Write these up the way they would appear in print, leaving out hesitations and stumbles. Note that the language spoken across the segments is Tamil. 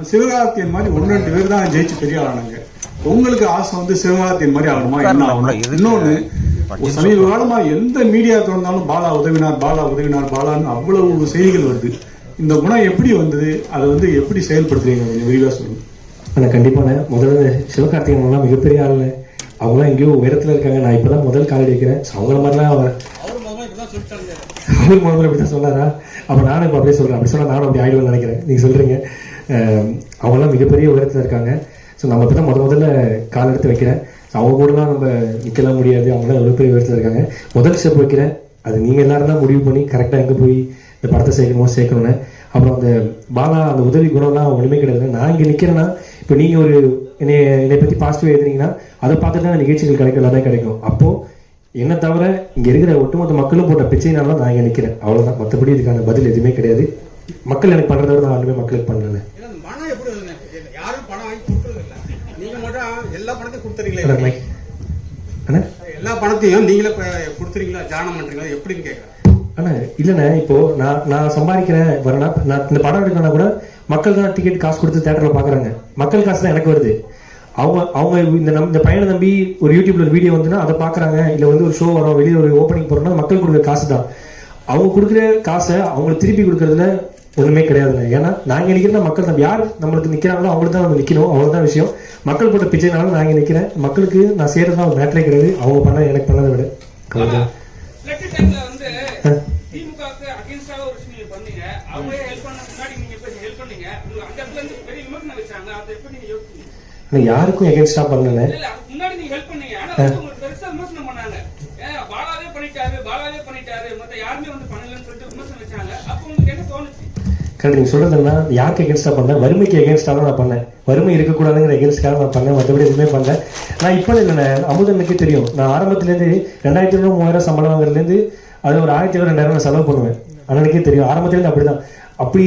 சிவகார்த்தியன் மாதிரி 1-2 பேர் தான் ஜெயிச்சு பெரிய ஆனாங்க. உங்களுக்கு ஆசை வந்து சிவகார்த்தியன் மாதிரி ஆகணுமா? என்ன ஆகணும்? இன்னொன்னு, சமீப காலமா எந்த மீடியா திறந்தாலும் பாலா உதவினார், பாலா உதவினார், பாலான்னு அவ்வளவு செய்திகள் வருது. இந்த குணம் எப்படி வந்தது? அதை வந்து எப்படி செயல்படுத்துறீங்க? கொஞ்சம் விரிவா சொல்லுங்க. ஆனால் கண்டிப்பான முதல்ல சிவகார்த்திகேயன்லாம் மிகப்பெரிய ஆள், அவங்களாம் எங்கேயோ உயரத்தில் இருக்காங்க. நான் இப்போதான் முதல் காலடி வைக்கிறேன். அவங்கள மாதிரிலாம் அவர் முதல்ல இப்படி தான் சொன்னாரா? அப்போ நானும் இப்போ அப்படியே சொல்கிறேன். அப்படி சொன்னால் நானும் அப்படி ஆயிடுவேன்னு நினைக்கிறேன். நீங்கள் சொல்கிறீங்க அவங்களாம் மிகப்பெரிய உயரத்தில் இருக்காங்க. ஸோ நம்ம இப்போ தான் முதல்ல கால் எடுத்து வைக்கிறேன். அவங்க கூடலாம் நம்ம நிற்கலாம் முடியாது. அவங்களாம் எவ்வளோ பெரிய உயரத்தில் இருக்காங்க. முதல் ஸ்டெப் வைக்கிறேன். அது நீங்கள் எல்லாரும் தான் முடிவு பண்ணி கரெக்டாக எங்கே போய் இந்த படத்தை சேர்க்கணும்னு. அப்புறம் அந்த பாலா அந்த உதவி குணம்லாம் ஒன்றுமே கிடையாது. நான் இங்கே நிற்கிறேன்னா, இப்போ நீங்கள் ஒரு என்னை பற்றி பாசிட்டிவாக எழுதுனீங்கன்னா அதை பார்த்துட்டு தான் நிகழ்ச்சிகள் கிடைக்கும், எல்லாமே கிடைக்கும். அப்போது என்னை தவிர இங்கே இருக்கிற ஒட்டுமொத்த மக்களும் போட்ட பிச்சைனால நான் இங்கே நிற்கிறேன். அவ்வளோதான். மற்றபடி இதுக்கான பதில் எதுவுமே கிடையாது. மக்கள் எனக்கு பண்ணுறத விட நான் ஆளுமே மக்களுக்கு பண்ணல. எல்லா பணத்தையும் நீங்களே கொடுத்துறீங்களா, ஜானம் பண்றீங்களா, எப்படின்னு கேட்கறேன். ஆனா இல்லைண்ணே, இப்போ நான் சம்பாதிக்கிறேன் வரேன்னா, நான் இந்த படம் எடுக்கணும்னா கூட மக்கள் தான் டிக்கெட் காசு கொடுத்து தேட்டரில் பார்க்குறாங்க. மக்கள் காசு தான் எனக்கு வருது. அவங்க இந்த பையனை நம்பி ஒரு யூடியூப்ல ஒரு வீடியோ வந்துன்னா அதை பார்க்குறாங்க. இல்லை வந்து ஒரு ஷோ வரும், வெளியே ஒரு ஓப்பனிங் போகிறோம்னா மக்கள் கொடுக்குற காசு தான். அவங்க கொடுக்குற காசை அவங்களுக்கு திருப்பி கொடுக்கறதுல ஒன்றுமே கிடையாதுண்ணே. ஏன்னா நாங்கள் நிற்கிறதா மக்கள் நம்ம யார் நம்மளுக்கு நிற்கிறாங்களோ அவங்களுக்கு தான் நம்ம நிற்கணும். அவ்வளோதான் விஷயம். மக்கள் போட்ட பிச்சைனாலும் நான் இங்கே நிற்கிறேன். மக்களுக்கு நான் செய்கிறதுலாம் ஒரு மேட்டரே கிடையாது. அவங்க பண்ண எனக்கு பண்ணதை விட அவ்வளோதான். யாருக்கும் எகென்ஸ்டா பண்ணல. நீங்க சொல்றதுன்னா யாருக்கு எகென்ஸ்டா பண்ணேன்? வறுமைக்கு எகென்ஸ்டா தான் நான் பண்ணேன். வறுமை இருக்கக்கூடாதுங்கிற எகென்ஸ்டாக நான் பண்ணேன். மற்றபடி எதுவுமே பண்ணேன். நான் இப்போ இல்லைண்ணே, அமுதனுக்கே தெரியும். நான் ஆரம்பத்துலேருந்து 2500-3000 சம்பளம் வாங்குறதுலேருந்து அது ஒரு 1000-2000 செலவு பண்ணுவேன். அண்ணனுக்கே தெரியும். ஆரம்பத்துலேருந்து அப்படிதான். அப்படி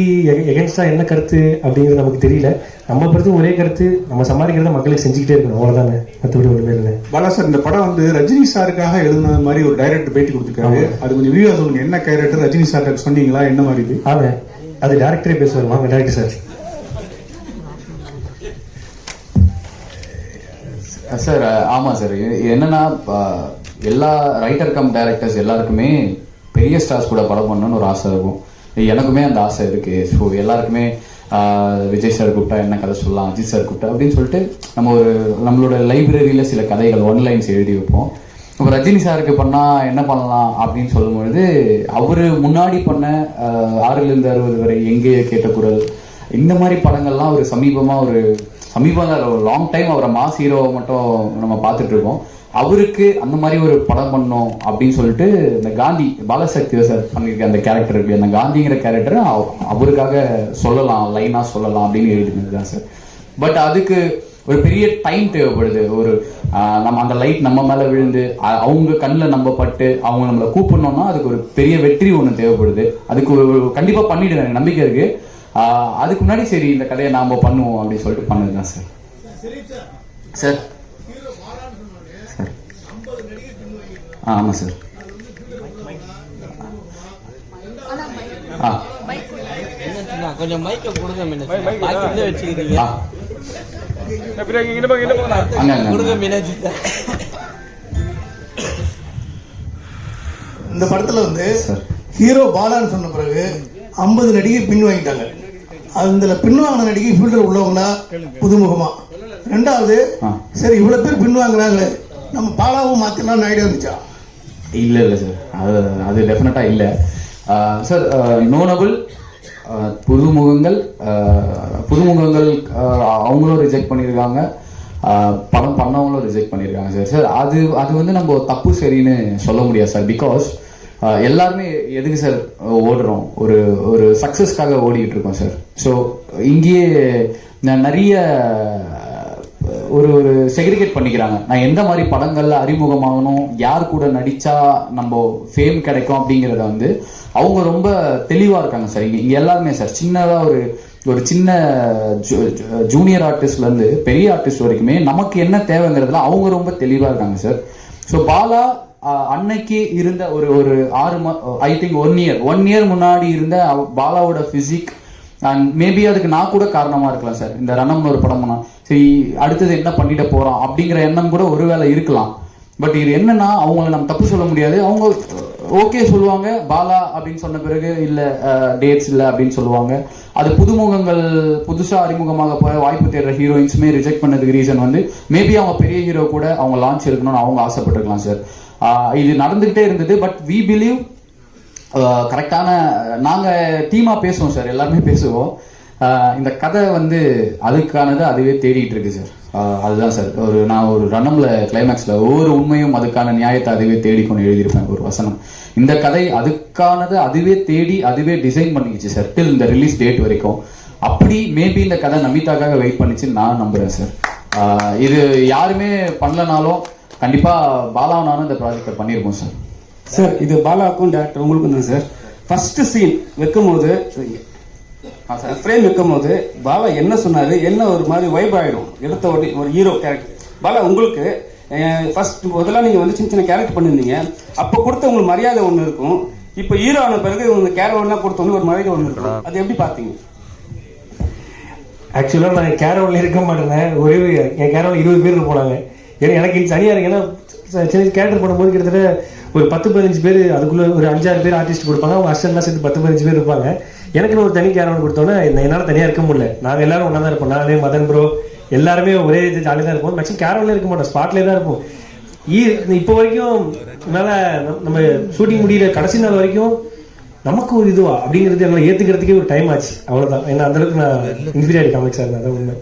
எகென்ஸ்டா என்ன கருத்து அப்படிங்கிறது நமக்கு தெரியல. நம்ம பொறுத்து ஒரே கருத்து, நம்ம சம்பாதிக்கிறத மக்களுக்கு செஞ்சுக்கிட்டே இருக்கணும். அவ்வளவுதானே, மற்றபடி ஒன்றுமே இல்லை. பாலா சார், இந்த படம் வந்து ரஜினி சாருக்காக எழுதுன மாதிரி ஒரு டைரக்டர் பேட்டி கொடுத்துருக்காரு. அது கொஞ்சம் விரிவா சொல்லுங்க. என்ன கேரக்டர் ரஜினி சார் சொன்னீங்களா? என்ன மாதிரி இது? அது டைரக்டரே பேசுவார். வாங்க டைரக்டர் சார். சார் ஆமாம் சார். என்னன்னா, எல்லா ரைட்டர் கம் டைரக்டர்ஸ் எல்லாருக்குமே பெரிய ஸ்டார்ஸ் கூட படம் பண்ணணும்னு ஒரு ஆசை இருக்கும். எனக்குமே அந்த ஆசை இருக்கு. ஸோ எல்லாருக்குமே விஜய் சார் கூப்பிட்டா என்ன கதை சொல்லலாம், அஜித் சார் கூப்பிட்டா அப்படின்னு சொல்லிட்டு நம்ம நம்மளோட லைப்ரரியில சில கதைகள் ஒன்லைன்ஸ் எழுதி வைப்போம். இப்போ ரஜினி சாருக்கு பண்ணால் என்ன பண்ணலாம் அப்படின்னு சொல்லும்பொழுது, அவர் முன்னாடி பண்ண 6-60 வரை எங்கே கேட்ட குரல், இந்த மாதிரி படங்கள்லாம் ஒரு சமீபம் ஒரு லாங் டைம் அவரை மாஸ் ஹீரோவை மட்டும் நம்ம பார்த்துட்டு இருக்கோம். அவருக்கு அந்த மாதிரி ஒரு படம் பண்ணோம் அப்படின்னு சொல்லிட்டு இந்த காந்தி பாலசக்தி சார் பண்ணியிருக்க அந்த கேரக்டர் இருக்கு. அந்த காந்திங்கிற கேரக்டரை அவருக்காக சொல்லலாம், லைனாக சொல்லலாம் அப்படின்னு எழுதினது தான் சார். பட் அதுக்கு ஒரு பெரிய டைம் தேவைப்படுது. நம்ம அந்த லைட் நம்ம மேலே விழுந்து அவங்க கண்ணில் நம்ம பட்டு அவங்க நம்மளை கூப்பிடணும்னா அதுக்கு ஒரு பெரிய வெற்றி ஒன்று தேவைப்படுது. அதுக்கு கண்டிப்பாக பண்ணிடுவேன், எனக்கு நம்பிக்கை இருக்கு. அதுக்கு முன்னாடி சரி இந்த கதையை நாம பண்ணுவோம் அப்படின்னு சொல்லிட்டு பண்ணது தான் சார். சார் ஆமாம் சார். கொஞ்சம் மைக்க கொடுங்க. வச்சுக்கிறீங்க இந்த படத்துல வந்து ஹீரோ பாலான்னு சொன்ன பிறகு 50 நடிகை பின் வாங்கிட்டாங்க. அதுல பின் வாங்கின நடிகை ஃபீல்டர் உள்ளவங்களா புதுமுகமா? ரெண்டாவது, சரி இவ்வளவு பேர் பின் வாங்குறாங்களே, நம்ம பாலாவும் மாத்திரலாம் ஐடியா இருந்துச்சா? இல்லை சார், அது டெஃபினட்டா இல்லை சார். நோனபிள் புதுமுகங்கள் அவங்களும் ரிஜெக்ட் பண்ணியிருக்காங்க, படம் பண்ணவங்களும் ரிஜெக்ட் பண்ணியிருக்காங்க சார். சார் அது வந்து நம்ம தப்பு சரின்னு சொல்ல முடியாது சார். பிகாஸ் எல்லாருமே எதுக்கு சார் ஓடுறோம்? ஒரு சக்ஸஸ்க்காக ஓடிக்கிட்டு இருக்கோம் சார். ஸோ இங்கேயே நிறைய ஒரு செக்ரிகேட் பண்ணிக்கிறாங்க. நான் எந்த மாதிரி படங்கள்ல அறிமுகமாகணும், யார் கூட நடிச்சா நம்ம ஃபேம் கிடைக்கும் அப்படிங்கிறத வந்து அவங்க ரொம்ப தெளிவா இருக்காங்க சார். இங்க எல்லாருமே சார் சின்னதா ஒரு சின்ன ஜூனியர் ஆர்டிஸ்ட்ல இருந்து பெரிய ஆர்டிஸ்ட் வரைக்குமே நமக்கு என்ன தேவைங்கிறதுல அவங்க ரொம்ப தெளிவா இருக்காங்க சார். ஸோ பாலா அன்னைக்கு இருந்த ஒரு 6 ஐ திங்க் 1 இயர் முன்னாடி இருந்த பாலாவோட பிசிக் அண்ட் மேபி அதுக்கு நான் கூட காரணமா இருக்கலாம் சார். இந்த ரணம்னு ஒரு படம்னா சரி அடுத்தது என்ன பண்ணிட போறோம் அப்படிங்கிற எண்ணம் கூட ஒருவேளை இருக்கலாம். பட் இது என்னன்னா அவங்கள நம்ம தப்பு சொல்ல முடியாது. அவங்க ஓகே சொல்லுவாங்க பாலா அப்படின்னு சொன்ன பிறகு இல்ல டேட்ஸ் இல்லை அப்படின்னு சொல்லுவாங்க. அது புதுமுகங்கள் புதுசா அறிமுகமாக போற வாய்ப்பு தேடுற ஹீரோயின்ஸுமே ரிஜெக்ட் பண்ணதுக்கு ரீசன் வந்து மேபி அவங்க பெரிய ஹீரோ கூட அவங்க லான்ச் இருக்கணும்னு அவங்க ஆசைப்பட்டிருக்கலாம் சார். இது நடந்துகிட்டே இருந்தது. பட் வி பிலீவ் கரெக்டான நாங்கள் டீமாக பேசுவோம் சார், எல்லாருமே பேசுவோம். இந்த கதை வந்து அதுக்கானது அதுவே தேடிட்டு இருக்கு சார். அதுதான் சார் நான் ஒரு ரன்னம்ல கிளைமேக்ஸில் ஒவ்வொரு உண்மையும் அதுக்கான நியாயத்தை அதுவே தேடிக்கொண்டு எழுதியிருப்பேன் ஒரு வசனம். இந்த கதை அதுக்கானது அதுவே தேடி அதுவே டிசைன் பண்ணிக்கிச்சு சார் டில் இந்த ரிலீஸ் டேட் வரைக்கும். அப்படி மேபி இந்த கதை நமிதாக்காக வெயிட் பண்ணிச்சுன்னு நான் நம்புறேன் சார். இது யாருமே பண்ணலனாலும் கண்டிப்பா பாலாவனாலும் இந்த ப்ராஜெக்டை பண்ணியிருக்கோம் சார். சார் இது பாலாவுக்கும் டேரக்டர் உங்களுக்கும் தான் சார். ஃபர்ஸ்ட் சீன் வைக்கும் போது ஃப்ரேம் வைக்கும் போது பாலா என்ன சொன்னாரு என்ன ஒரு மாதிரி வைப் ஆயிடும் எடுத்த ஒரு ஹீரோ கேரக்டர். பாலா உங்களுக்கு ஃபர்ஸ்ட் முதல்ல நீங்க வந்து சின்ன சின்ன கேரக்டர் பண்ணிருந்தீங்க, அப்போ கொடுத்த உங்களுக்கு மரியாதை ஒன்று இருக்கும். இப்போ ஹீரோ ஆன பிறகு உங்களுக்கு கேரவன்லாம் கொடுத்தவங்க ஒரு மரியாதை ஒன்று இருக்கும். அது எப்படி பார்த்தீங்க? ஆக்சுவலாக நான் கேரவனில் இருக்க மாட்டேன். ஒரே என் கேரவனில் 20 பேர் போனாங்க. ஏன்னா எனக்கு தனியாக இருக்கு. ஏன்னா சின்ன கேரக்டர் பண்ணும்போது கிட்டத்தட்ட ஒரு 10-15 பேர், அதுக்குள்ள ஒரு 5-6 பேர் ஆர்டிஸ்ட் கொடுப்பாங்க. அவங்க அசிஸ்டன்ட்லாம் சேர்த்து 10-15 பேர் இருப்பாங்க. எனக்குன்னு ஒரு தனி கேரவன் கொடுத்தோன்னே என்னால் தனியாக இருக்க முடியல. நாங்கள் எல்லாரும் ஒன்றா தான் இருப்போம். நானே மதன் ப்ரோ எல்லாருமே ஒரே இது ஜாலியாக தான் இருப்போம். மேக்ஸிமம் கேரவனில் இருக்க மாட்டோம், ஸ்பாட்லேயே தான் இருப்போம். இப்போ வரைக்கும் என்னால் நம்ம ஷூட்டிங் முடியல கடைசி நாள் வரைக்கும் நமக்கு ஒரு இதுவா அப்படிங்கிறது எங்களை ஏற்றுக்கிறதுக்கே ஒரு டைம் ஆச்சு. அவ்வளோதான். ஏன்னா அந்தளவுக்கு நான் இன்ஃபீரியாரிட்டி காமிக்ஸாக இருந்தேன். அதான் உண்மை.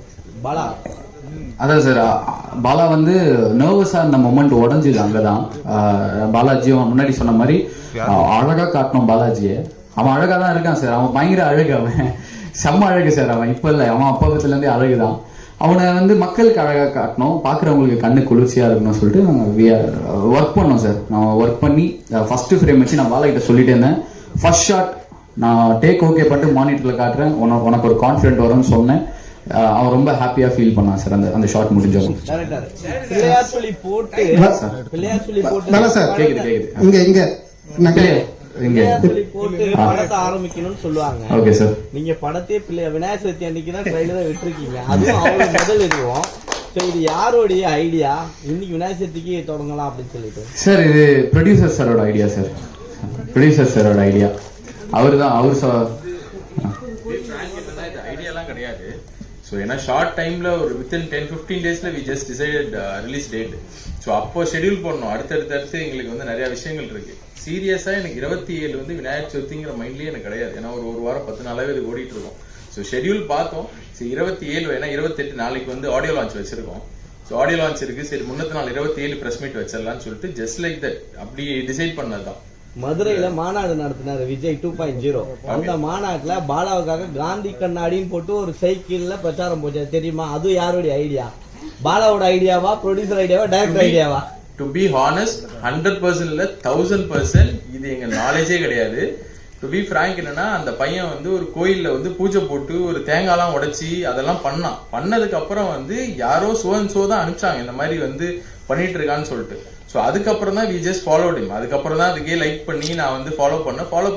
பாலா அதான் சார் பாலா வந்து நர்வஸாக இருந்த மொமெண்ட் உடஞ்சுது அங்கதான். பாலாஜி அவன் முன்னாடி சொன்ன மாதிரி அழகா காட்டணும் பாலாஜியை. அவன் அழகா தான் இருக்கான் சார். அவன் பயங்கர அழகு, அவன் செம்ம அழகு சார். அவன் இப்ப இல்லை, அவன் அப்பத்துல இருந்தே அழகுதான். அவனை வந்து மக்களுக்கு அழகா காட்டணும், பாக்குறவங்களுக்கு கண்ணு குளிர்ச்சியா இருக்கணும்னு சொல்லிட்டு நாங்கள் ஒர்க் பண்ணோம் சார். நான் ஒர்க் பண்ணி ஃபர்ஸ்ட் ஃப்ரேம் வச்சு நான் பாலா கிட்ட சொல்லிட்டே இருந்தேன். ஃபர்ஸ்ட் ஷாட் நான் டேக் ஓகே பண்ணிட்டு மானிட்டர்ல காட்டுறேன், உனக்கு ஒரு கான்ஃபிடென்ட் வரும்னு சொன்னேன். அவன் ரொம்ப ஹாப்பியா ஃபீல் பண்ணான் சார் அந்த ஷாட் முடிஞ்சதும். ஆரம்பிக்கணும்னு சொல்லுவாங்க. Okay sir. நீங்க படத்தையே விநாயகர் சதுர்த்தி அன்னைக்கு தான் ட்ரைலரா விட்டுருக்கீங்க. அதுவும் அவ்வளவு முதல் இதுவும். இது யாரோடைய ஐடியா இன்னைக்கு விநாயகர் சதுர்த்திக்கு தொடங்கலாம் அப்படின்னு சொல்லிட்டு? சார் இது ப்ரொடியூசர் சாரோட ஐடியா சார். ப்ரொடியூசர் சாரோட ஐடியா. அவர் தான் ஐடியாலாம் கிடையாது. ஸோ ஏன்னா ஷார்ட் டைம்ல ஒரு வித்தின் 10-15 டேஸ்ல we just decided release date. So அப்போ ஷெடியூல் பண்ணோம். அடுத்தடுத்து எங்களுக்கு வந்து நிறைய விஷயங்கள் இருக்கு. சீரியஸா எனக்கு 27 வந்து விநாயகர் சதுர்த்திங்கிற மைண்ட்லயே எனக்கு கிடையாது. ஏன்னா ஒரு வாரம் 10 நாளாவே இது ஓடிட்டு இருக்கோம். ஸோ ஷெடியூல் பார்த்தோம். சரி 27 ஏன்னா 28 நாளைக்கு வந்து ஆடியோ லான்ச் வச்சிருக்கோம். ஸோ ஆடியோ லான்ச் இருக்கு. சரி முன்னத்து நாள் 27 பிரஸ் மீட் வச்சிடலாம்னு சொல்லிட்டு ஜஸ்ட் லைக் தட் அப்படி டிசைட் பண்ணதுதான். மதுரையில மாநாடு நடத்தினாரு விஜய் 2.0. அந்த மாநாட்டுல பாலாவுக்காக காந்தி கண்ணாடின்னு போட்டு ஒரு சைக்கிள்ல பிரச்சாரம் போச்சு தெரியுமா? அது யாருடைய ஐடியா? பாலாவோட ஐடியாவா, ப்ரொடியூசர் ஐடியாவா, டைரக்டர் ஐடியாவா? டு பி ஹானஸ்ட் 100% இல்ல 1000% இது எங்க நாலேஜே கிடையாது. டு பி பிராங்க் என்னன்னா அந்த பையன் வந்து ஒரு கோயில்ல வந்து பூஜை போட்டு ஒரு தேங்காய்லாம் உடைச்சி அதெல்லாம் பண்ணதுக்கு அப்புறம் வந்து யாரோ சோ தான் அனுப்பிச்சாங்க இந்த மாதிரி வந்து பண்ணிட்டு இருக்கான்னு சொல்லிட்டு. ஸோ அதுக்கப்புறம் தான் வி ஜஸ்ட் ஃபாலோட் ஹிம். அதுக்கப்புறம் தான் அதுக்கே லைக் பண்ணி நான் வந்து ஃபாலோ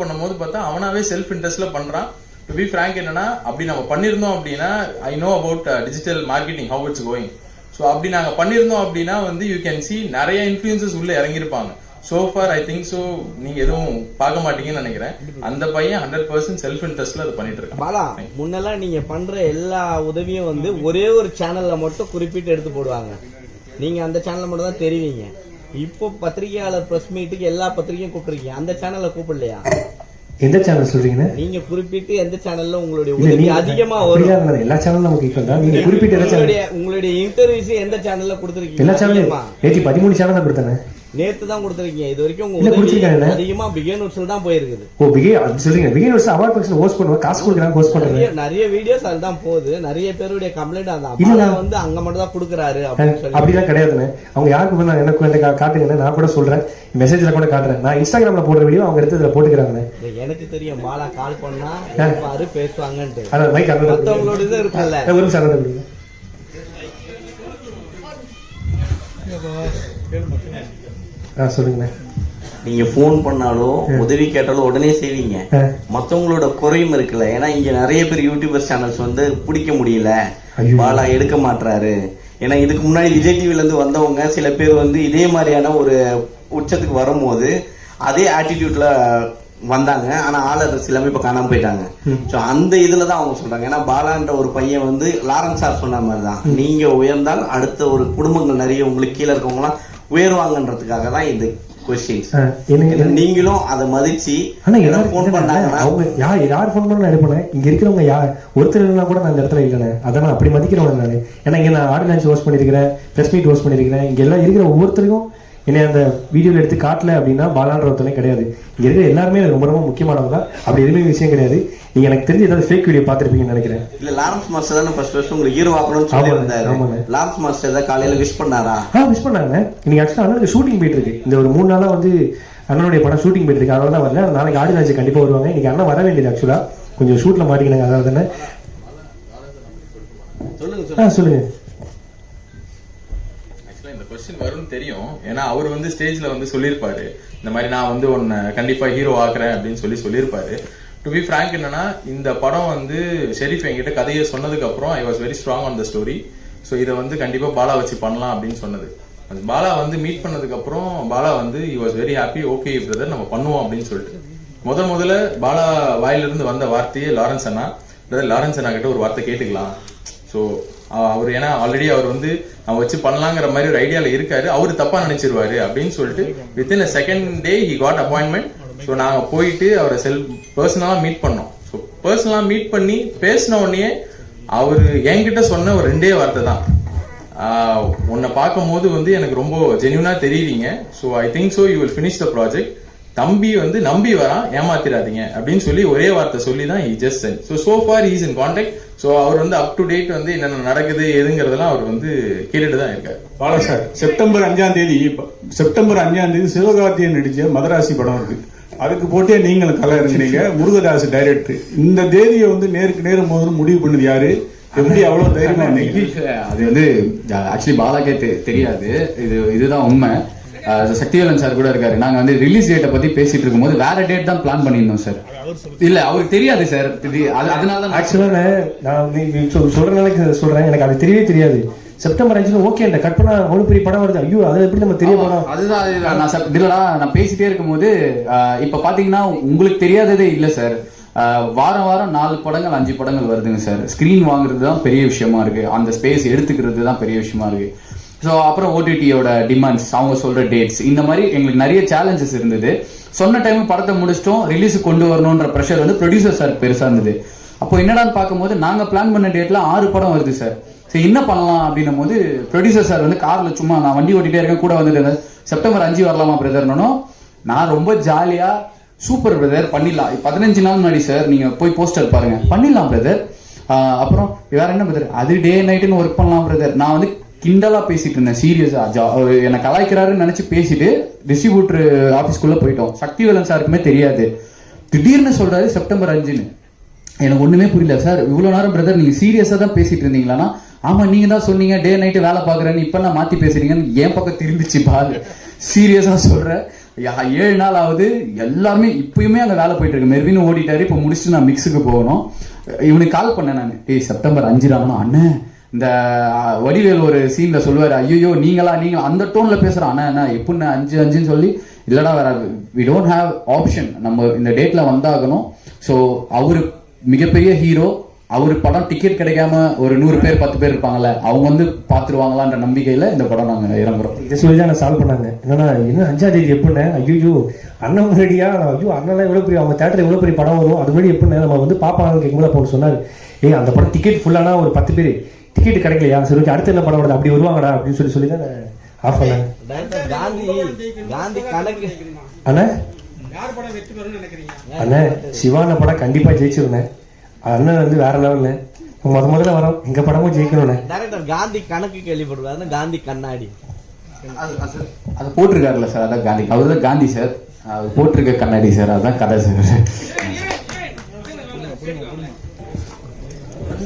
பண்ணும்போது பார்த்தா அவனாவே செல்ஃப் இன்ட்ரெஸ்ட்ல பண்றான். டு பி பிராங்க் என்னன்னா அப்படி நம்ம பண்ணிருந்தோம் அப்படின்னா I know about digital marketing how it's going. So அப்படி நாங்க பண்ணிருந்தோம் அப்படின்னா வந்து யூ கேன் சி நிறைய இன்ஃபுளுசஸ் உள்ள இறங்கிருப்பாங்க. So far I think so நீங்க எதுவும் பார்க்க மாட்டீங்கன்னு நினைக்கிறேன். அந்த பையன் 100% செல்ஃப் இன்ட்ரெஸ்ட்ல அதை பண்ணிட்டு இருக்கான். பாலா முன்னெல்லாம் நீங்க பண்ற எல்லா உதவியும் வந்து ஒரே ஒரு சேனல்ல மட்டும் குறிப்பிட்டு எடுத்து போடுவாங்க. நீங்க அந்த சேனல்ல மட்டும் தான் தெரிவிங்க. இப்போ பத்திரிகையாளர் பிரஸ் மீட்டுக்கு எல்லா பத்திரிகையும் கூப்பிட்டுருக்கீங்க. அந்த சேனல்ல கூப்பிடலையா? எந்த சேனல் சொல்றீங்க? நீங்க குறிப்பிட்டு எந்த சேனல்ல உங்களுடைய உதவி அதிகமா வரும்? எல்லா சேனலும் நமக்கு ஈக்குவல் தான். நீங்க குறிப்பிட்ட உங்களுடைய இன்டர்வியூஸ் எந்த சேனல்ல கொடுத்திருக்கீங்க? எல்லா சேனலும் 13 சேனல் தான் கொடுத்தேன். நேத்து தான் கொடுத்திருக்கீங்க. இது வரைக்கும் உங்க உதவி அதிகமா பிகினர்ஸ்ல தான் போயிருக்குது. ஓ அது சொல்றீங்க. பிகினர்ஸ் அவார்ட் ஃபங்க்ஷன் ஹோஸ்ட் பண்ணுவாங்க, காசு கொடுக்குறாங்க, ஹோஸ்ட் பண்றாங்க. நிறைய வீடியோஸ் அதுதான் போகுது. நிறைய பேருடைய கம்ப்ளைண்ட் அதான் வந்து அங்க மட்டும் தான் கொடுக்குறாரு அப்படின்னு சொல்லி. அப்படிலாம் கிடையாதுன்னு அவங்க யாருக்கு பண்ணா எனக்கு காட்டுங்க. நான் கூட சொல்றேன், மெசேஜ்ல கூட காட்டுறேன். நான் இன்ஸ்டாகிராம்ல போடுற வீடியோ அவங்க எடுத்து இதுல போட்டுக்கிறாங்க. எனக்கு தெரியும் பாலா கால் பண்ணா பாரு பேசுவாங்கன்ட்டு. அதான் மைக் அங்க மத்தவங்களோட இது இருக்குல்ல. ஒரு நிமிஷம் அங்க கொடுங்க. சொல்லுங்க. நீங்க போன் பண்ணாலும் உதவி கேட்டாலும் உடனே செய்வீங்க. மத்தவங்களோட குறையும் இருக்குல்ல, ஏன்னா இங்க நிறைய பேர் யூடியூபர் சேனல்ஸ் வந்து பிடிக்க முடியல, பாலா எடுக்க மாட்டாரு. ஏன்னா இதுக்கு முன்னாடி விஜய் டிவில இருந்து வந்தவங்க சில பேர் வந்து இதே மாதிரியான ஒரு உச்சத்துக்கு வரும்போது அதே ஆட்டிடியூட்ல வந்தாங்க. ஆனா ஆளர் எல்லாமே இப்ப காணாம போயிட்டாங்க. சோ அந்த இதுலதான் அவங்க சொல்றாங்க. ஏன்னா பாலான்ற ஒரு பையன் வந்து லாரன்ஸ் சார் சொன்ன மாதிரிதான், நீங்க உயர்ந்தால் அடுத்த ஒரு குடும்பங்கள் நிறைய உங்களுக்கு கீழே இருக்கவங்க எல்லாம் உயர்வாங்கன்றதுக்காக தான் இந்த கொஸ்டின்ஸ். நீங்களும் அதை மதிச்சு போன் பண்ணாங்கன்னா அவங்க யார் போன் பண்ணா எடுப்பேன். இங்க இருக்கிறவங்க ஒருத்தர் இல்லைன்னா கூட நான் இந்த இடத்துல இல்லைண்ணே. அதை நான் அப்படி மதிக்கிறவங்க நான். ஏன்னா இங்க நான் ஆடியோ லான்ச் ஹோஸ்ட் பண்ணிருக்கிறேன், பிரஸ் மீட் ஹோஸ்ட் பண்ணிருக்கிறேன். இங்க எல்லாம் இருக்கிற ஒவ்வொருத்தருக்கும் என்னை அந்த வீடியோல எடுத்து காட்டல அப்படின்னா பாலான்ற ஒருத்தனே கிடையாது. இங்க இருக்கிற எல்லாருமே எனக்கு ரொம்ப ரொம்ப முக்கியமானவங்க. அப்படி எதுவுமே விஷயம் கிடையாது. நீங்க எனக்கு தெரிஞ்சு ஏதாவது ஃபேக் வீடியோ பாத்திருப்பீங்கன்னு நினைக்கிறேன். இல்ல லாரன்ஸ் மாஸ்டர் தான் ஃபர்ஸ்ட் உங்களுக்கு ஹீரோ ஆக்கணும்னு சொல்லியிருந்தாரு. லாரன்ஸ் மாஸ்டர் ஏதாவது காலையில விஷ் பண்ணாரா? விஷ் பண்ணாங்க. இன்னைக்கு ஆக்சுவலா அண்ணனுக்கு ஷூட்டிங் போயிட்டு இருக்கு. இந்த ஒரு 3 நாளா வந்து அண்ணனுடைய படம் ஷூட்டிங் போயிட்டு இருக்கு. அதனால தான் வரல. நாளைக்கு ஆடியோ லான்ச் கண்டிப்பா வருவாங்க. இன்னைக்கு அண்ணன் வர வேண்டியது ஆக்சுவலா கொஞ்சம் ஷூட்ல மாட்டிக்கினாங்க. அதாவது தானே சொல்லுங்க. இந்த கொஸ்டின் வரும்னு தெரியும். ஏன்னா அவர் வந்து ஸ்டேஜ்ல வந்து சொல்லியிருப்பாரு, இந்த மாதிரி நான் வந்து உன்னை கண்டிப்பா ஹீரோ ஆக்குறேன் அப்படின்னு சொல்லியிருப்பாரு. டு பி ஃப்ராங்க் என்னன்னா, இந்த படம் வந்து ஷெரீஃப் என்கிட்ட கதையை சொன்னதுக்கு அப்புறம் I was very strong on the story. So இதை வந்து கண்டிப்பா பாலா வச்சு பண்ணலாம் அப்படின்னு சொன்னது. பாலா வந்து மீட் பண்ணதுக்கு அப்புறம் பாலா வந்து he was very happy. Okay brother நம்ம பண்ணுவோம் அப்படின்னு சொல்லிட்டு முதல்ல பாலா வாயிலிருந்து வந்த வார்த்தையே லாரன்ஸ் அண்ணா, பிரதர் லாரன்ஸ் அண்ணா கிட்ட ஒரு வார்த்தை கேட்டுக்கலாம். ஸோ அவர் ஏன்னா ஆல்ரெடி அவர் வந்து அவன் வச்சு பண்ணலாங்கிற மாதிரி ஒரு ஐடியால இருக்காரு, அவரு தப்பா நினைச்சிருவாரு அப்படின்னு சொல்லிட்டு within a second day he got appointment. So நாங்க போயிட்டு அவரை பர்சனலா மீட் பண்ணோம். ஸோ பர்சனலா மீட் பண்ணி பேசின உடனே அவரு என்கிட்ட சொன்ன ஒரு 2 வார்த்தை தான், உன்னை பார்க்கும் போது வந்து எனக்கு ரொம்ப ஜென்யூனா தெரியுறீங்க. So I think so you will finish the project. தம்பி வந்து நம்பி வரான், ஏமாத்திராதீங்க அப்படின்னு சொல்லி ஒரே வார்த்தை சொல்லி தான் he just sent. so far he is in contact. So அவர் வந்து அப் டு டேட் வந்து என்னென்ன நடக்குது எதுங்கிறதெல்லாம் அவர் வந்து கேட்டுட்டு தான் இருக்காரு. பாலா சார், செப்டம்பர் 5ஆம் தேதி சிவகார்த்தியன் நடிச்ச மதராசி படம் இருக்கு. அதுக்கு போட்டே நீங்களும் கலை இருந்தீங்க. முருகதாஸ் டைரக்டர். இந்த தேதியை வந்து நேருக்கு நேரம் முதல்ல முடிவு பண்ணது யாரு? எப்படி அவ்வளவு தைரியமா இருந்தீங்க? அது வந்து ஆக்சுவலி பாலாக்கே தெரியாது. இதுதான் உண்மை. சக்திவேலன் சார் கூட இருக்காரு. நாங்க வந்து ரிலீஸ் டேட்டை பத்தி பேசிட்டு இருக்கும்போது வேற டேட் தான் பிளான் பண்ணியிருந்தோம் சார். இல்ல அவருக்கு தெரியாது சார். அதனாலதான் ஆக்சுவலா நான் சொல்றதுனால சொல்றேன், எனக்கு அது தெரியவே தெரியாது. செப்டம்பர் 5 ஓகே கட் பண்ணா அவ்வளவு பெரிய படம் வருது. ஐயோ அதை எப்படி நம்ம தெரிய போறோம்? அதுதான் இதுலடா நான் பேசிட்டே இருக்கும்போது இப்ப பாத்தீங்கன்னா உங்களுக்கு தெரியாததே இல்ல சார். வாரம் 4 படங்கள் 5 படங்கள் வருதுங்க சார். ஸ்கிரீன் வாங்குறது தான் பெரிய விஷயமா இருக்கு, அந்த ஸ்பேஸ் எடுத்துக்கிறது தான் பெரிய விஷயமா இருக்கு. ஸோ அப்புறம் ஓடிடியோட டிமாண்ட்ஸ், அவங்க சொல்ற டேட்ஸ், இந்த மாதிரி எங்களுக்கு நிறைய சேலஞ்சஸ் இருந்தது. சொன்ன டைம் படத்தை முடிச்சிட்டோம், ரிலீஸ் கொண்டு வரணும்ன்ற ப்ரெஷர் வந்து ப்ரொடியூசர் சார் பெருசா இருந்தது. அப்போ என்னடான்னு பார்க்கும்போது நாங்க பிளான் பண்ண டேட்ல 6 படம் வருது சார். சரி என்ன பண்ணலாம் அப்படின்னும் போது ப்ரொடியூசர் சார் வந்து கார்ல சும்மா நான் வண்டி ஓட்டிட்டே இருக்கேன், கூட வந்துட்டு செப்டம்பர் 5 வரலாமா பிரதர்னோ. நான் ரொம்ப ஜாலியா சூப்பர் பிரதர் பண்ணிடலாம், 15 நாள் முன்னாடி சார் நீங்க போய் போஸ்டர் பாருங்க, பண்ணிடலாம் பிரதர். அப்புறம் வேற என்ன பிரதர், அது டே நைட்டுன்னு ஒர்க் பண்ணலாம் பிரதர். நான் வந்து கிண்டலா பேசிட்டு இருந்தேன், சீரியஸா என்ன கலாய்க்கிறாருன்னு நினைச்சு பேசிட்டு டிஸ்ட்ரிபியூட்டர் ஆபீஸ்க்குள்ள போயிட்டோம். சக்திவேலன் சாருக்குமே தெரியாது. திடீர்னு சொல்றாரு செப்டம்பர் 5ன்னு. எனக்கு ஒண்ணுமே புரியல. சார் இவ்வளவு நேரம் பிரதர் நீங்க சீரியஸா தான் பேசிட்டு இருந்தீங்களானா? ஆமா நீங்க தான் சொன்னீங்க டே நைட்டு வேலை பாக்குறேன்னு, இப்ப நான் மாத்தி பேசுறீங்கன்னு என் பக்கம் திரும்பிச்சு பாரு. சீரியஸா சொல்றேன், 7 நாள் ஆகுது, எல்லாமே இப்பயுமே அங்க வேலை போயிட்டு இருக்கு. மெர்வின் ஓடிட்டாரு, இப்ப முடிச்சுட்டு நான் மிக்ஸுக்கு போகணும். இவனுக்கு கால் பண்ணேன் நான், செப்டம்பர் 5 ராகணும் அண்ணன். இந்த வடிவேல் ஒரு சீன்ல சொல்லுவாரு, ஐயோ நீங்களா அந்த டோன்ல பேசுறான் அண்ணா என்ன எப்படின்னு 5 சொல்லி, இல்லடா வேற வி டோன்ட் ஹேவ் ஆப்ஷன், நம்ம இந்த டேட்ல வந்தாகணும். ஸோ அவரு மிகப்பெரிய ஹீரோ, அவரு படம் டிக்கெட் கிடைக்காம ஒரு 100 பேர் 10 பேர் இருப்பாங்கல்ல, அவங்க வந்து பாத்துருவாங்களான்ற நம்பிக்கையில இந்த படம் நாங்க இறங்குறோம். இதை சொல்லிதான் நான் சால்வ் பண்ணாங்க. என்னன்னா என்ன 5ஆம் தேதி எப்படின்னு, ஐயோ அண்ணன் முன்னாடியா, ஐயோ அண்ணன் எவ்வளவு பெரிய அவங்க தேட்டர் எவ்வளவு பெரிய படம் வரும், அது மாதிரி எப்படின்னு நம்ம வந்து பாப்பாங்க கேட்கும்போது அப்போ சொன்னாரு, அந்த படம் டிக்கெட் ஃபுல்லானா ஒரு 10 பேர் டிக்கெட் கிடைக்கலையா, சரி அடுத்த என்ன படம் வருது அப்படி வருவாங்கடா அப்படின்னு சொல்லி தான் ஆஃப் பண்ணாங்க. அண்ணா சிவான படம் கண்டிப்பா ஜெயிச்சிருந்தேன். அண்ணன் வந்து வேற லெவல்ல முதல்ல வரோம், எங்க படமும் ஜெயிக்கணும். காந்தி கணக்கு கேள்விப்படுவாரு, காந்தி கண்ணாடி அது போட்டிருக்காருல்ல சார், அதான் காந்தி, அவர் தான் காந்தி சார், அவர் போட்டிருக்க கண்ணாடி சார், அதுதான் கதை சார்.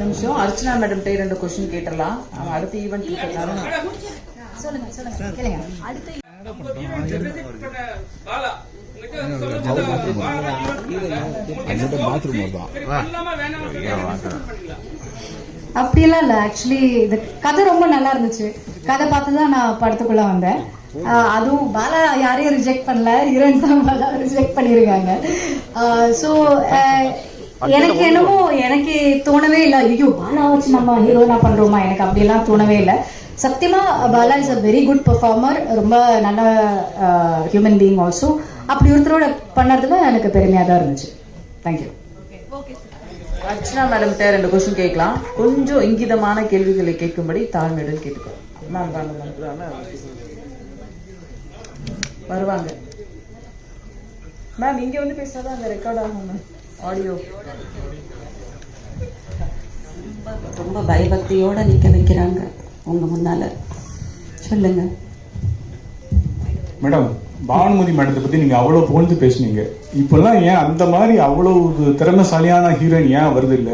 நிமிஷம் அர்ச்சனா மேடம் 2 கொஸ்டின் கேட்டலாம். அடுத்த ஈவென்ட் சொல்லுங்க பாலா உங்ககிட்ட அப்படியெல்லாம் இல்லை. ஆக்சுவலி இந்த கதை ரொம்ப நல்லா இருந்துச்சு. கதை பார்த்து தான் நான் படத்துக்குள்ள வந்தேன். அதுவும் பாலா யாரையும் ரிஜெக்ட் பண்ணல, ஹீரோயின்ஸ் தான் பாலா ரிஜெக்ட் பண்ணியிருக்காங்க. ஸோ எனக்கு என்னமோ எனக்கு தோணவே இல்லை, ஐயோ பாலா வச்சு நம்ம ஹீரோயினா பண்றோமா, எனக்கு அப்படியெல்லாம் தோணவே இல்லை. சத்தியமா Bala is a very good performer, ரொம்ப நல்ல ஹியூமன் பீயிங் ஆல்சோ. அப்படி ஒருத்தரோட பண்ணறதுல எனக்கு பெருமையாக தான் இருந்துச்சு. தேங்க்யூ. அர்ச்சனா மேடம் கிட்ட 2 கொஸ்டின் கேட்கலாம். கொஞ்சம் இங்கிதமான கேள்விகளை கேட்கும்படி தாழ்மையுடன் கேட்டுக்கோம். மேம் வருவாங்க. மேம் இங்க வந்து பேசாதான் அங்க ரெக்கார்ட் ஆகும் மேம் ஆடியோ. ரொம்ப பயபக்தியோட நிக்க வைக்கிறாங்க உங்க முன்னால. சொல்லுங்க மேடம். பானுமதி மேடத்தை பத்தி நீங்க அவ்வளவு புகழ்ந்து பேசுனீங்க. இப்பெல்லாம் ஏன் அந்த மாதிரி அவ்வளவு திறமைசாலியான ஹீரோயின் ஏன் வருது இல்ல?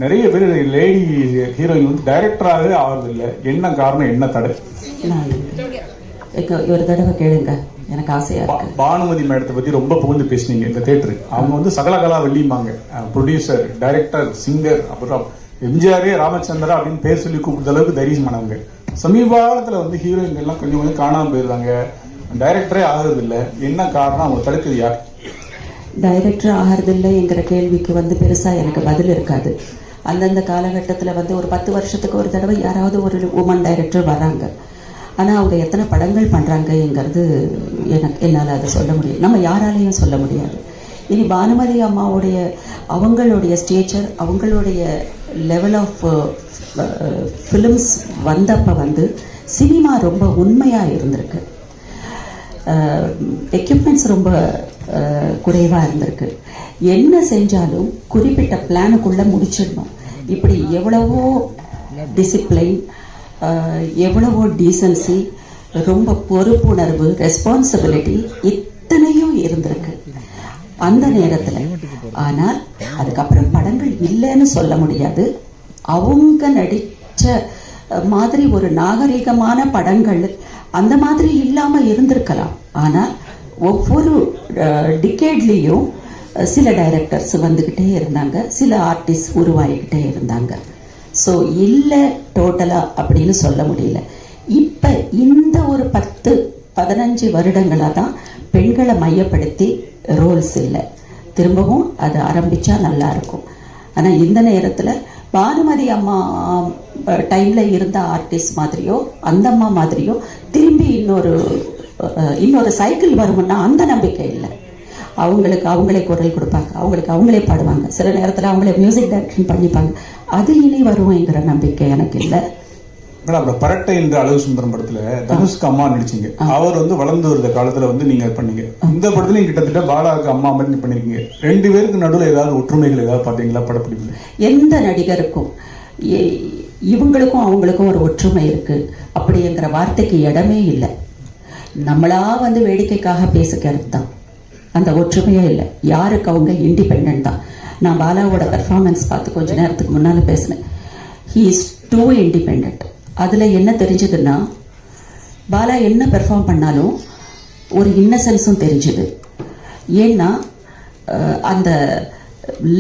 நிறைய பேர் லேடி ஹீரோயின் வந்து டைரக்டராகவே ஆகுறது இல்ல. என்ன காரணம், என்ன தடை? ஒரு தடவை கேளுங்க, எனக்கு ஆசையா இருக்கு. பானுமதி மேடத்தை பத்தி ரொம்ப புகழ்ந்து பேசுனீங்க இந்த தேட்டரு. அவங்க வந்து சகலகலா வெள்ளிமாங்க, ப்ரொடியூசர், டைரக்டர், சிங்கர், அப்புறம் எம்ஜிஆரே ராமச்சந்திரா அப்படின்னு பேர் சொல்லி கூப்பிட்ட அளவுக்கு தைரியமானவங்க. சமீப காலத்துல வந்து ஹீரோயின் எல்லாம் கொஞ்சம் கொஞ்சம் காணாம போயிருந்தாங்க, டைரக்டரே ஆகிறது இல்லை. என்ன காரணம், அவங்க தடுக்குது யார்? டைரக்டர் ஆகிறது இல்லைங்கிற கேள்விக்கு வந்து பெருசா எனக்கு பதில் இருக்காது. அந்தந்த காலகட்டத்தில் வந்து ஒரு 10 வருஷத்துக்கு ஒரு தடவை யாராவது ஒரு உமன் டைரக்டர் வராங்க. ஆனால் அவங்க எத்தனை படங்கள் பண்ணுறாங்கங்கிறது என்னால் அதை சொல்ல முடியும், நம்ம யாராலையும் சொல்ல முடியாது. இனி பானுமதி அம்மாவுடைய அவங்களுடைய ஸ்டேச்சர், அவங்களுடைய லெவல் ஆஃப் ஃபிலிம்ஸ் வந்தப்போ வந்து சினிமா ரொம்ப உண்மையாக இருந்திருக்கு. எக்யூப்மெண்ட்ஸ் ரொம்ப குறைவாக இருந்திருக்கு. என்ன செஞ்சாலும் குறிப்பிட்ட பிளானுக்குள்ளே முடிச்சிடணும். இப்படி எவ்வளவோ டிசிப்ளைன், எவ்வளவோ டீசன்சி, ரொம்ப பொறுப்புணர்வு, ரெஸ்பான்சிபிலிட்டி இத்தனையும் இருந்திருக்கு அந்த நேரத்தில். ஆனால் அதுக்கப்புறம் படங்கள் இல்லைன்னு சொல்ல முடியாது. அவங்க நடித்த மாதிரி ஒரு நாகரிகமான படங்கள் அந்த மாதிரி இல்லாமல் இருந்திருக்கலாம். ஆனால் ஒவ்வொரு டிகேட்லேயும் சில டைரக்டர்ஸ் வந்துக்கிட்டே இருந்தாங்க, சில ஆர்டிஸ்ட் உருவாகிக்கிட்டே இருந்தாங்க. ஸோ இல்லை டோட்டலாக அப்படின்னு சொல்ல முடியல. இப்போ இந்த ஒரு 10-15 வருடங்களாக தான் பெண்களை மையப்படுத்தி ரோல்ஸ் இல்லை. திரும்பவும் அது ஆரம்பித்தா நல்லா இருக்கும். ஆனால் இந்த நேரத்தில் பானுமதி அம்மா டைமில் இருந்த ஆர்டிஸ்ட் மாதிரியோ அந்த அம்மா மாதிரியோ திரும்பி இன்னொரு சைக்கிள் வரும்னா அந்த நம்பிக்கை இல்லை. அவங்களுக்கு அவங்களே குரல் கொடுப்பாங்க, அவங்களுக்கு அவங்களே பாடுவாங்க, சில நேரத்தில் அவங்களே மியூசிக் டைரக்ஷன் பண்ணிப்பாங்க. அது இனி வரும்ங்கிற நம்பிக்கை எனக்கு இல்லை. மேடம், பரட்டை என்ற அழகு சுந்தரம் படத்துல தனுஷ்க்கு அம்மா நடிச்சீங்க. அவர் வந்து வளர்ந்து வருத காலத்துல வந்து நீங்க பண்ணீங்க. இந்த படத்துலயும் கிட்டத்தட்ட பாலாவுக்கு அம்மா மாதிரி பண்ணிருக்கீங்க. 2 பேருக்கு நடுவில் ஏதாவது ஒற்றுமைகள் ஏதாவது பாத்தீங்களா படப்பிடிப்புல? எந்த நடிகருக்கும் இவங்களுக்கும் அவங்களுக்கும் ஒரு ஒற்றுமை இருக்கு அப்படிங்கிற வார்த்தைக்கு இடமே இல்லை. நம்மளா வந்து வேடிக்கைக்காக பேசுகிறது தான், அந்த ஒற்றுமையே இல்லை. யாருக்கு அவங்க இண்டிபெண்ட் தான். நான் பாலாவோட பெர்ஃபார்மன்ஸ் பார்த்து கொஞ்ச நேரத்துக்கு முன்னால் பேசினேன். He is too independent. அதில் என்ன தெரிஞ்சதுன்னா, பாலா என்ன பெர்ஃபார்ம் பண்ணாலும் ஒரு இன்னசென்ஸும் தெரிஞ்சுது. ஏன்னா அந்த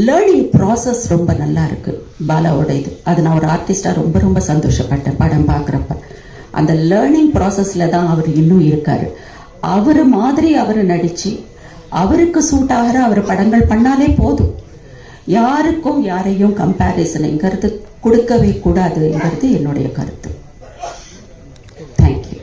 லேர்னிங் ப்ராசஸ் ரொம்ப நல்லா இருக்கு பாலாவோட இது. அது நான் ஒரு ஆர்டிஸ்டாக ரொம்ப ரொம்ப சந்தோஷப்பட்டேன் படம் பார்க்குறப்ப. அந்த லேர்னிங் ப்ராசஸில் தான் அவர் இன்னும் இருக்காரு. அவர் மாதிரி அவர் நடித்து அவருக்கு சூட் ஆகிற அவர் படங்கள் பண்ணாலே போதும். யாருக்கும் யாரையும் கம்பேரிசனுங்கிறது கொடுக்கவே கூடாதுங்கிறது என்னுடைய கருத்து. தேங்க்யூ.